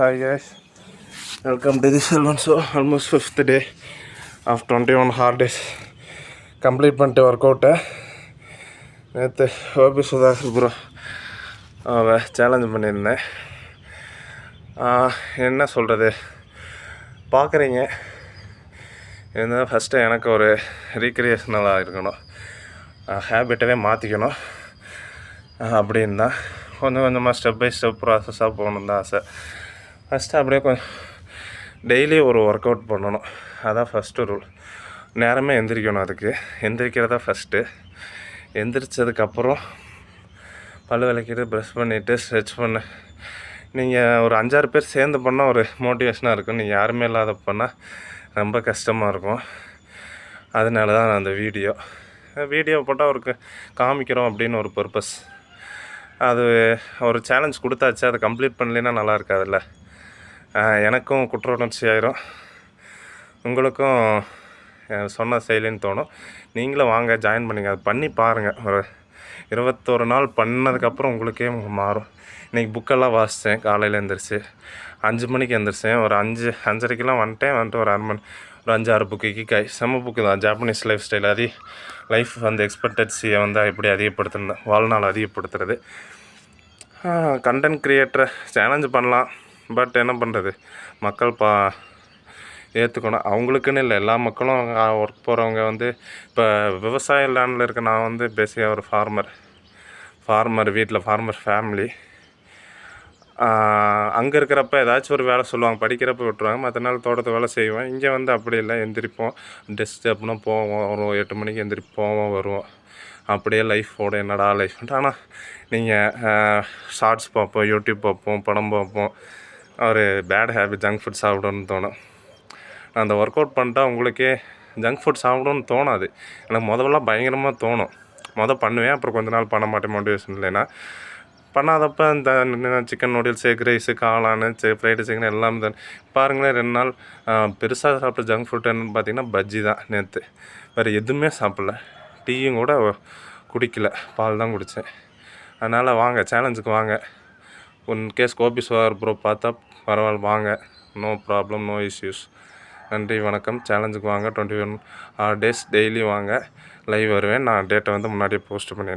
Hi guys, welcome to the Selvan. So almost 5th day of 21 hard days. Complete பண்ணிட்டு work அவுட்டை நேற்று OP Sudhakar bro challenge பண்ணியிருந்தேன். என்ன சொல்கிறது, பார்க்குறீங்க இருந்தால் ஃபஸ்ட்டு எனக்கு ஒரு ரீக்ரியேஷனலாக இருக்கணும், ஹேபிட்டவே மாற்றிக்கணும் அப்படின்னு தான் கொஞ்சம் கொஞ்சமாக ஸ்டெப் பை ஸ்டெப் ப்ராசஸாக போகணும் தான் ஆசை. ஃபஸ்ட்டு அப்படியே கொஞ்சம் டெய்லி ஒரு ஒர்க் அவுட் பண்ணணும், அதான் ஃபஸ்ட்டு ரூல். நேரமே எந்திரிக்கணும், அதுக்கு எந்திரிக்கிறதா ஃபஸ்ட்டு. எந்திரிச்சதுக்கப்புறம் பல் விளக்கிட்டு ப்ரெஷ் பண்ணிவிட்டு ஸ்ட்ரெச் பண்ண. நீங்கள் ஒரு 5-6 பேர் சேர்ந்து பண்ணால் ஒரு மோட்டிவேஷனாக இருக்கும், நீங்கள் யாருமே இல்லாத பண்ணால் ரொம்ப கஷ்டமாக இருக்கும். அதனால தான் அந்த வீடியோ போட்டால் ஒரு காமிக்கிறோம் அப்படின்னு ஒரு பர்பஸ். அது ஒரு சேலஞ்ச் கொடுத்தாச்சு, அதை கம்ப்ளீட் பண்ணலைன்னா நல்லா இருக்காதுல்ல. எனக்கும் குற்ற உணர்ச்சி ஆயிரும், உங்களுக்கும் சொன்ன செயலின்னு தோணும். நீங்களும் வாங்க ஜாயின் பண்ணிங்க, அது பண்ணி பாருங்கள். ஒரு 21 நாள் பண்ணதுக்கப்புறம் உங்களுக்கே மாறும். இன்றைக்கி புக்கெல்லாம் வாசித்தேன், காலையில் எழுந்திரிச்சு 5 மணிக்கு எழுந்திரிச்சேன். ஒரு 5:30க்கெலாம் வந்துட்டு ஒரு 1/2 மணி, ஒரு 5-6 புக்கு செம்ம புக்கு தான். ஜாப்பனீஸ் லைஃப் ஸ்டைல், லைஃப் வந்து எக்ஸ்பெக்டன்சியை வந்து எப்படி அதிகப்படுத்துறது, வாழ்நாள் அதிகப்படுத்துறது. கண்டென்ட் கிரியேட்டரை சேலஞ்சு பண்ணலாம், பட் என்ன பண்ணுறது, மக்கள் ஏற்றுக்கணும். அவங்களுக்குன்னு இல்லை, எல்லா மக்களும் ஒர்க் போகிறவங்க வந்து இப்போ விவசாய லேண்டில் இருக்க. நான் வந்து பேசிக்காக ஒரு ஃபார்மர் வீட்டில் ஃபார்மர் ஃபேமிலி. அங்கே இருக்கிறப்ப ஏதாச்சும் ஒரு வேலை சொல்லுவாங்க, படிக்கிறப்ப விட்டுருவாங்க, மற்ற நாள் தோட்டத்து வேலை செய்வோம். இங்கே வந்து அப்படி இல்லை, எந்திரிப்போம், டெஸ்ட்டு அப்படின்னா போவோம், ஒரு 8 மணிக்கு எந்திரிப்போம், வருவோம். அப்படியே லைஃபோட என்னடா லைஃப்ன்ட்டு. ஆனால் நீங்கள் ஷார்ட்ஸ் பார்ப்போம், யூடியூப் பார்ப்போம், படம் பார்ப்போம், ஒரு பேட் ஹேபிட் ஜங்க் ஃபுட் சாப்பிடணும்னு தோணும். அந்த ஒர்க் அவுட் பண்ணிட்டா உங்களுக்கே ஜங்க் ஃபுட் சாப்பிடணும்னு தோணாது. எனக்கு முதல்லாம் பயங்கரமாக தோணும், பண்ணுவேன், அப்புறம் கொஞ்ச நாள் பண்ண மாட்டேன், மோட்டிவேஷன் இல்லைன்னா. பண்ணாதப்போ இந்த சிக்கன் நூடுல்ஸ், எக் ரைஸு, காளான், ஃப்ரைடு சிக்கன் எல்லாம் தான். பாருங்களேன், 2 நாள் பெருசாக சாப்பிட்ட ஜங்க் ஃபுட் என்னென்னு பார்த்தீங்கன்னா பஜ்ஜி தான் நேற்று. வேறு எதுவுமே சாப்பிடல, டீயும் கூட குடிக்கல, பால் தான் குடித்தேன். அதனால் வாங்க, சேலஞ்சுக்கு வாங்க. கேஸ் கோபி சுதாகர் ப்ரோ பார்த்தா பரவாயில்ல, வாங்க, நோ ப்ராப்ளம், நோ இஷ்யூஸ். நன்றி, வணக்கம். சேலஞ்சுக்கு வாங்க, 21 days டெய்லி வாங்க, லைவ் வருவேன். நான் டேட்டை வந்து முன்னாடியே போஸ்ட் பண்ணிடுறேன்.